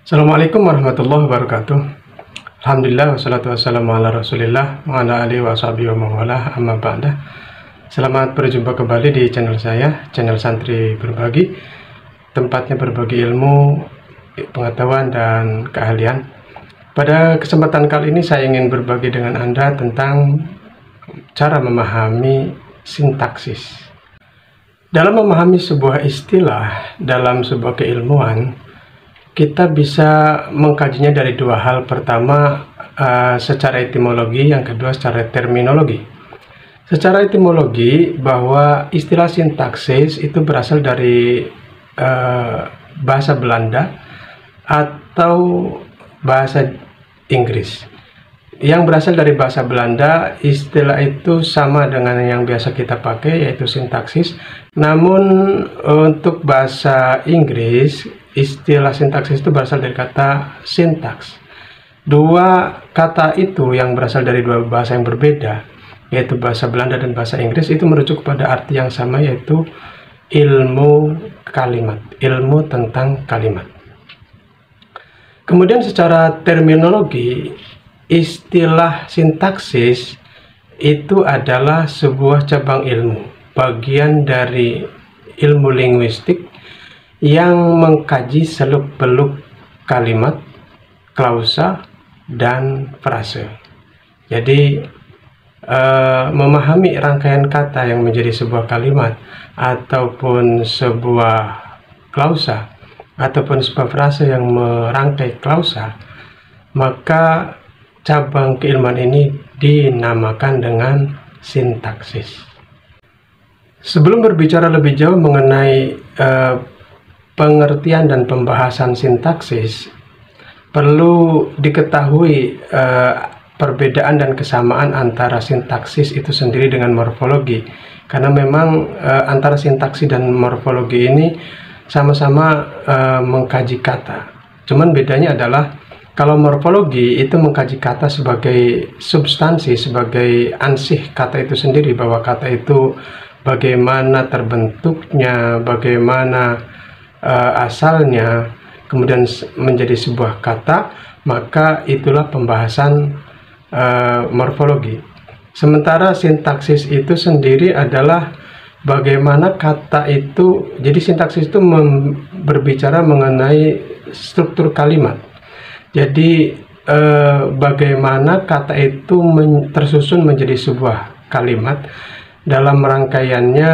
Assalamualaikum warahmatullahi wabarakatuh. Alhamdulillah wassalatu wassalamu ala rasulillah wa ala alihi wa sahbihi wa mawalah amma ba'da. Selamat berjumpa kembali di channel saya, channel Santri Berbagi, tempatnya berbagi ilmu, pengetahuan, dan keahlian. Pada kesempatan kali ini saya ingin berbagi dengan Anda tentang cara memahami sintaksis. Dalam memahami sebuah istilah dalam sebuah keilmuan, kita bisa mengkajinya dari dua hal. Pertama, secara etimologi, yang kedua secara terminologi. Secara etimologi, bahwa istilah sintaksis itu berasal dari bahasa Belanda atau bahasa Inggris. Yang berasal dari bahasa Belanda, istilah itu sama dengan yang biasa kita pakai, yaitu sintaksis. Namun untuk bahasa Inggris, istilah sintaksis itu berasal dari kata sintaks. Dua kata itu yang berasal dari dua bahasa yang berbeda, yaitu bahasa Belanda dan bahasa Inggris, itu merujuk kepada arti yang sama, yaitu ilmu kalimat, ilmu tentang kalimat. Kemudian secara terminologi, istilah sintaksis itu adalah sebuah cabang ilmu, bagian dari ilmu linguistik yang mengkaji seluk-beluk kalimat, klausa, dan frase. Jadi memahami rangkaian kata yang menjadi sebuah kalimat ataupun sebuah klausa ataupun sebuah frase yang merangkai klausa, maka cabang keilmuan ini dinamakan dengan sintaksis. Sebelum berbicara lebih jauh mengenai pengertian dan pembahasan sintaksis, perlu diketahui perbedaan dan kesamaan antara sintaksis itu sendiri dengan morfologi, karena memang antara sintaksis dan morfologi ini sama-sama mengkaji kata. Cuman bedanya adalah kalau morfologi itu mengkaji kata sebagai substansi, sebagai ansih kata itu sendiri, bahwa kata itu bagaimana terbentuknya, bagaimana asalnya, kemudian menjadi sebuah kata, maka itulah pembahasan morfologi. Sementara sintaksis itu sendiri adalah bagaimana kata itu, jadi sintaksis itu berbicara mengenai struktur kalimat. Jadi bagaimana kata itu tersusun menjadi sebuah kalimat, dalam rangkaiannya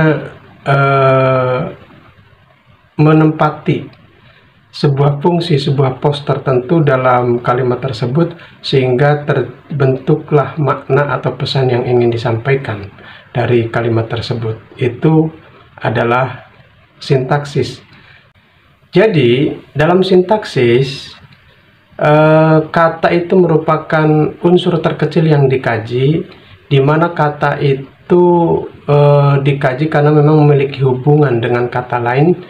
menempati sebuah fungsi, sebuah pos tertentu dalam kalimat tersebut, sehingga terbentuklah makna atau pesan yang ingin disampaikan dari kalimat tersebut. Itu adalah sintaksis. Jadi dalam sintaksis, kata itu merupakan unsur terkecil yang dikaji, di mana kata itu dikaji karena memang memiliki hubungan dengan kata lain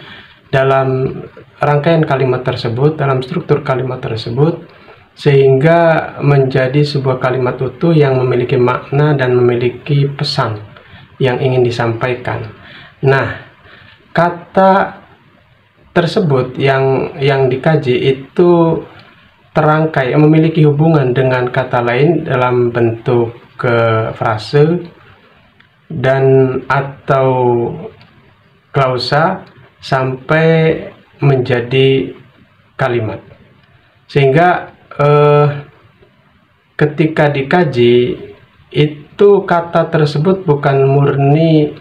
dalam rangkaian kalimat tersebut, dalam struktur kalimat tersebut, sehingga menjadi sebuah kalimat utuh yang memiliki makna dan memiliki pesan yang ingin disampaikan. Nah, kata tersebut yang dikaji itu terangkai, memiliki hubungan dengan kata lain dalam bentuk frase dan atau klausa sampai menjadi kalimat, sehingga ketika dikaji itu kata tersebut bukan murni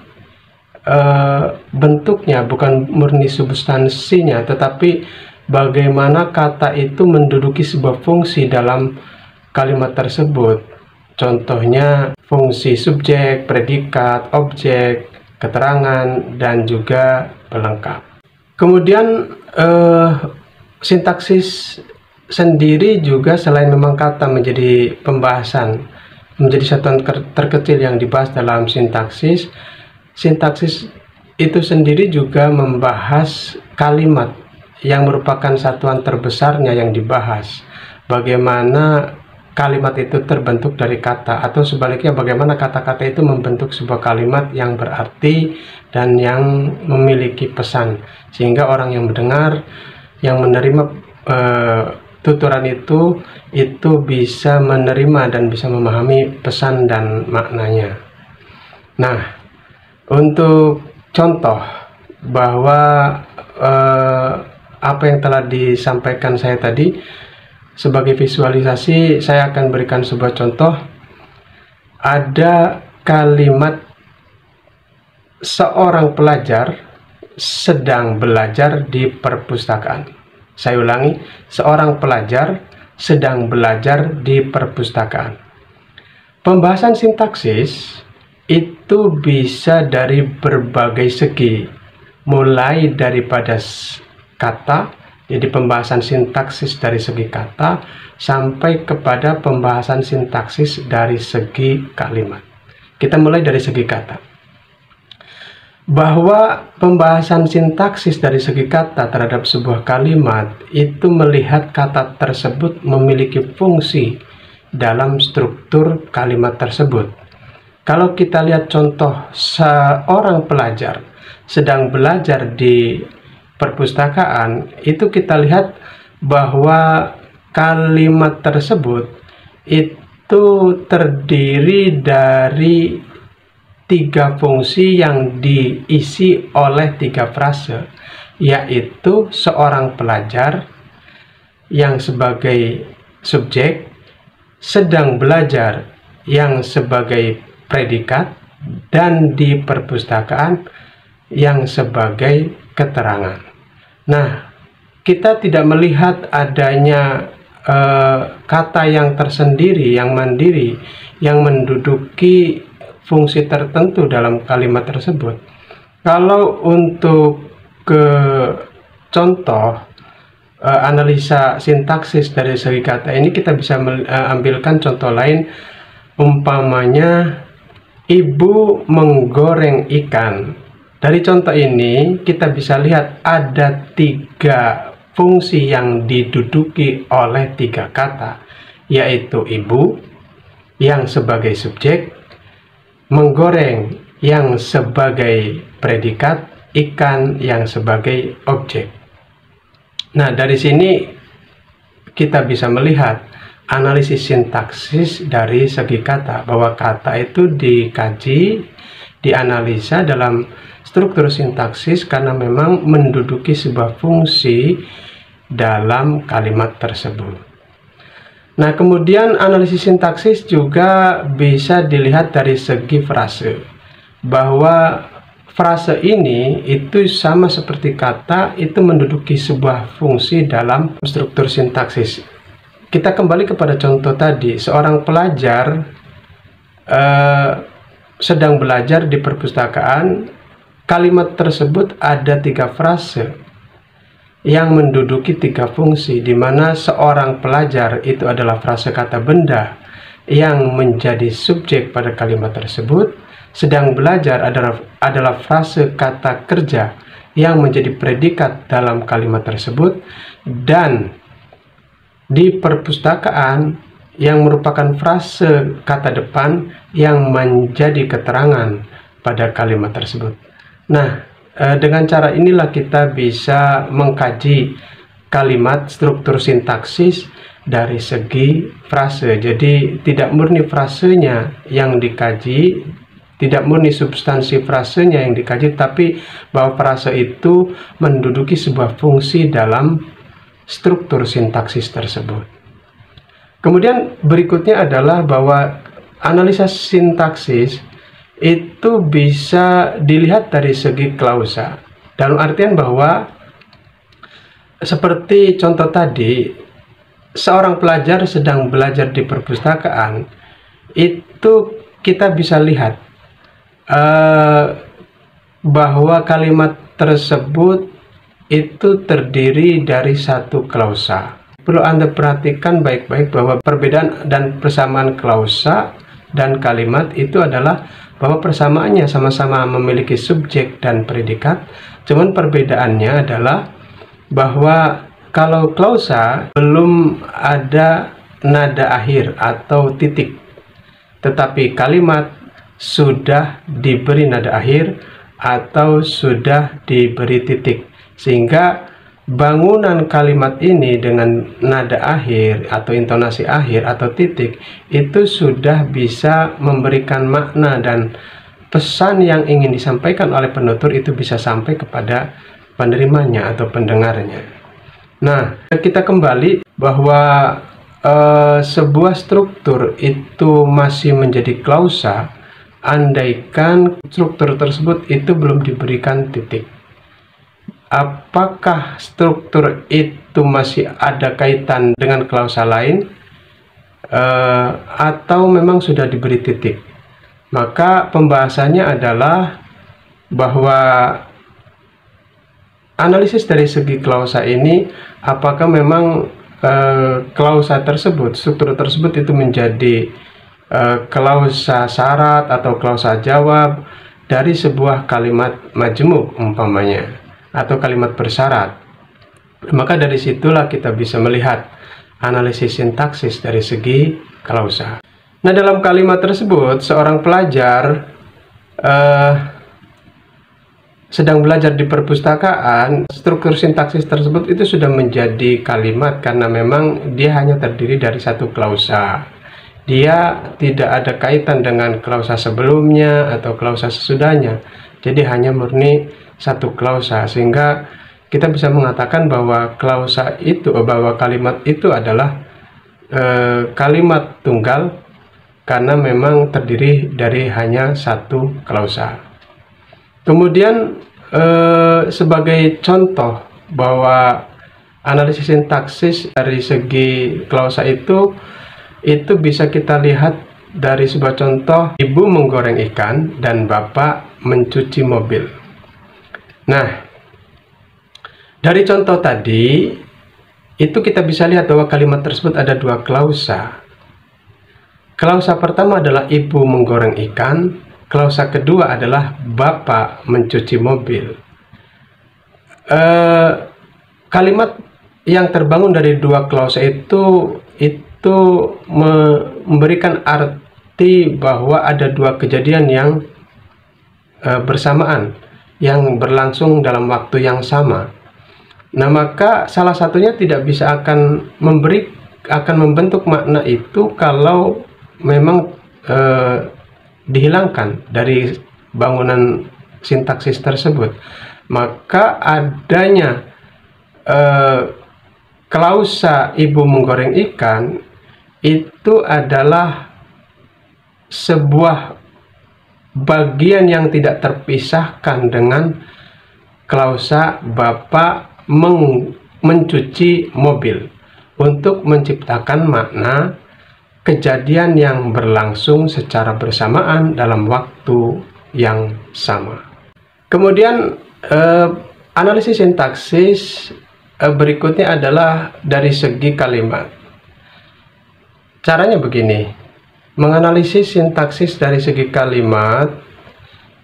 bentuknya, bukan murni substansinya, tetapi bagaimana kata itu menduduki sebuah fungsi dalam kalimat tersebut. Contohnya fungsi subjek, predikat, objek, keterangan, dan juga pelengkap. Kemudian sintaksis sendiri juga, selain memang kata menjadi pembahasan, menjadi satuan terkecil yang dibahas dalam sintaksis, sintaksis itu sendiri juga membahas kalimat yang merupakan satuan terbesarnya yang dibahas. Bagaimana kalimat itu terbentuk dari kata, atau sebaliknya bagaimana kata-kata itu membentuk sebuah kalimat yang berarti dan yang memiliki pesan, sehingga orang yang mendengar, yang menerima tuturan itu bisa menerima dan bisa memahami pesan dan maknanya. Nah, untuk contoh bahwa apa yang telah disampaikan saya tadi sebagai visualisasi, saya akan berikan sebuah contoh. Ada kalimat seorang pelajar sedang belajar di perpustakaan. Saya ulangi, seorang pelajar sedang belajar di perpustakaan. Pembahasan sintaksis itu bisa dari berbagai segi, mulai daripada kata, jadi pembahasan sintaksis dari segi kata, sampai kepada pembahasan sintaksis dari segi kalimat. Kita mulai dari segi kata. Bahwa pembahasan sintaksis dari segi kata terhadap sebuah kalimat itu melihat kata tersebut memiliki fungsi dalam struktur kalimat tersebut. Kalau kita lihat contoh seorang pelajar sedang belajar di perpustakaan, itu kita lihat bahwa kalimat tersebut itu terdiri dari 3 fungsi yang diisi oleh 3 frase, yaitu seorang pelajar yang sebagai subjek, sedang belajar yang sebagai predikat, dan di perpustakaan yang sebagai keterangan. Nah, kita tidak melihat adanya kata yang tersendiri, yang mandiri, yang menduduki fungsi tertentu dalam kalimat tersebut. Kalau untuk contoh analisa sintaksis dari segi kata ini, kita bisa ambilkan contoh lain, umpamanya ibu menggoreng ikan. Dari contoh ini kita bisa lihat ada 3 fungsi yang diduduki oleh 3 kata, yaitu ibu yang sebagai subjek, menggoreng yang sebagai predikat, ikan yang sebagai objek. Nah, dari sini kita bisa melihat analisis sintaksis dari segi kata, bahwa kata itu dikaji, dianalisa dalam struktur sintaksis karena memang menduduki sebuah fungsi dalam kalimat tersebut. Nah, kemudian analisis sintaksis juga bisa dilihat dari segi frase, bahwa frase ini itu sama seperti kata, itu menduduki sebuah fungsi dalam struktur sintaksis. Kita kembali kepada contoh tadi, seorang pelajar sedang belajar di perpustakaan. Kalimat tersebut ada 3 frase yang menduduki 3 fungsi, di mana seorang pelajar itu adalah frase kata benda yang menjadi subjek pada kalimat tersebut, sedang belajar adalah frase kata kerja yang menjadi predikat dalam kalimat tersebut, dan di perpustakaan yang merupakan frase kata depan yang menjadi keterangan pada kalimat tersebut. Nah, dengan cara inilah kita bisa mengkaji kalimat struktur sintaksis dari segi frase. Jadi tidak murni frasenya yang dikaji, tidak murni substansi frasenya yang dikaji, tapi bahwa frase itu menduduki sebuah fungsi dalam struktur sintaksis tersebut. Kemudian berikutnya adalah bahwa analisa sintaksis itu bisa dilihat dari segi klausa, dalam artian bahwa seperti contoh tadi, seorang pelajar sedang belajar di perpustakaan, itu kita bisa lihat bahwa kalimat tersebut itu terdiri dari 1 klausa. Perlu Anda perhatikan baik-baik bahwa perbedaan dan persamaan klausa dan kalimat itu adalah bahwa persamaannya sama-sama memiliki subjek dan predikat, cuman perbedaannya adalah bahwa kalau klausa belum ada nada akhir atau titik, tetapi kalimat sudah diberi nada akhir atau sudah diberi titik, sehingga bangunan kalimat ini dengan nada akhir atau intonasi akhir atau titik itu sudah bisa memberikan makna dan pesan yang ingin disampaikan oleh penutur itu bisa sampai kepada penerimanya atau pendengarnya. Nah, kita kembali bahwa sebuah struktur itu masih menjadi klausa andaikan struktur tersebut itu belum diberikan titik. Apakah struktur itu masih ada kaitan dengan klausa lain atau memang sudah diberi titik? Maka pembahasannya adalah bahwa analisis dari segi klausa ini, apakah memang klausa tersebut, struktur tersebut itu menjadi klausa syarat atau klausa jawab dari sebuah kalimat majmuk umpamanya, atau kalimat bersyarat. Maka dari situlah kita bisa melihat analisis sintaksis dari segi klausa. Nah, dalam kalimat tersebut seorang pelajar sedang belajar di perpustakaan, struktur sintaksis tersebut itu sudah menjadi kalimat karena memang dia hanya terdiri dari satu klausa. Dia tidak ada kaitan dengan klausa sebelumnya atau klausa sesudahnya. Jadi hanya murni satu klausa, sehingga kita bisa mengatakan bahwa klausa itu, bahwa kalimat itu adalah kalimat tunggal karena memang terdiri dari hanya satu klausa. Kemudian sebagai contoh bahwa analisis sintaksis dari segi klausa itu bisa kita lihat dari sebuah contoh, ibu menggoreng ikan dan bapak mencuci mobil. Nah, dari contoh tadi itu kita bisa lihat bahwa kalimat tersebut ada dua klausa. Klausa pertama adalah ibu menggoreng ikan. Klausa kedua adalah bapak mencuci mobil. Kalimat yang terbangun dari dua klausa itu memberikan arti bahwa ada dua kejadian yang bersamaan, yang berlangsung dalam waktu yang sama. Nah, maka salah satunya tidak bisa akan membentuk makna itu kalau memang dihilangkan dari bangunan sintaksis tersebut. Maka adanya klausa ibu menggoreng ikan itu adalah sebuah bagian yang tidak terpisahkan dengan klausa bapak mencuci mobil untuk menciptakan makna kejadian yang berlangsung secara bersamaan dalam waktu yang sama. Kemudian analisis sintaksis berikutnya adalah dari segi kalimat. Caranya begini, menganalisis sintaksis dari segi kalimat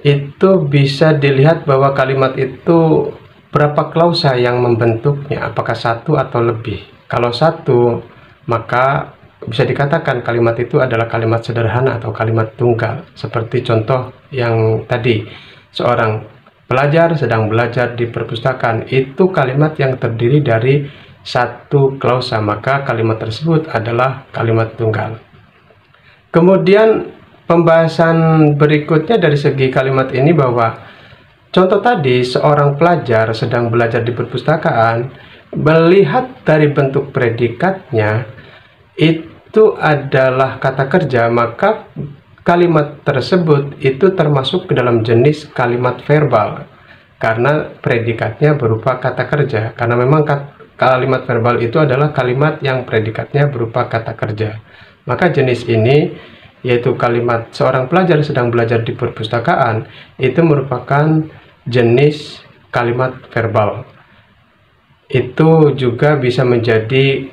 itu bisa dilihat bahwa kalimat itu berapa klausa yang membentuknya, apakah satu atau lebih. Kalau satu, maka bisa dikatakan kalimat itu adalah kalimat sederhana atau kalimat tunggal. Seperti contoh yang tadi, seorang pelajar sedang belajar di perpustakaan, itu kalimat yang terdiri dari satu klausa, maka kalimat tersebut adalah kalimat tunggal. Kemudian pembahasan berikutnya dari segi kalimat ini bahwa contoh tadi, seorang pelajar sedang belajar di perpustakaan, melihat dari bentuk predikatnya itu adalah kata kerja, maka kalimat tersebut itu termasuk ke dalam jenis kalimat verbal karena predikatnya berupa kata kerja, karena memang kalimat verbal itu adalah kalimat yang predikatnya berupa kata kerja. Maka jenis ini, yaitu kalimat seorang pelajar sedang belajar di perpustakaan, itu merupakan jenis kalimat verbal. Itu juga bisa menjadi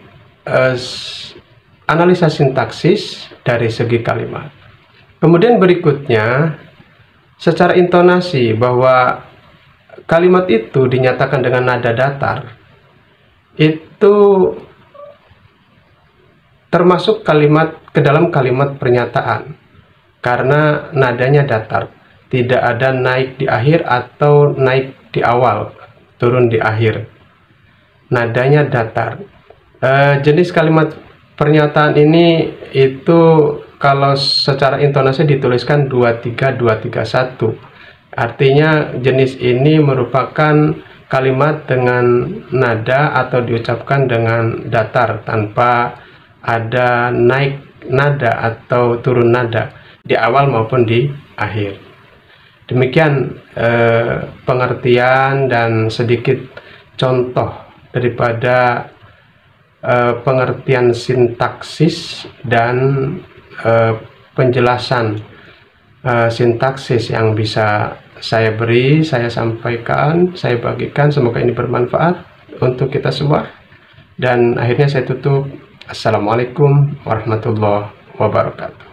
analisa sintaksis dari segi kalimat. Kemudian berikutnya, secara intonasi, bahwa kalimat itu dinyatakan dengan nada datar, itu termasuk kalimat ke dalam kalimat pernyataan karena nadanya datar, tidak ada naik di akhir atau naik di awal, turun di akhir. nadanya datar. Jenis kalimat pernyataan ini itu kalau secara intonasi dituliskan 23231. Artinya jenis ini merupakan kalimat dengan nada atau diucapkan dengan datar tanpa ada naik nada atau turun nada di awal maupun di akhir. Demikian pengertian dan sedikit contoh daripada pengertian sintaksis dan penjelasan sintaksis yang bisa saya beri, saya sampaikan, saya bagikan. Semoga ini bermanfaat untuk kita semua. Dan akhirnya saya tutup. Assalamualaikum warahmatullahi wabarakatuh.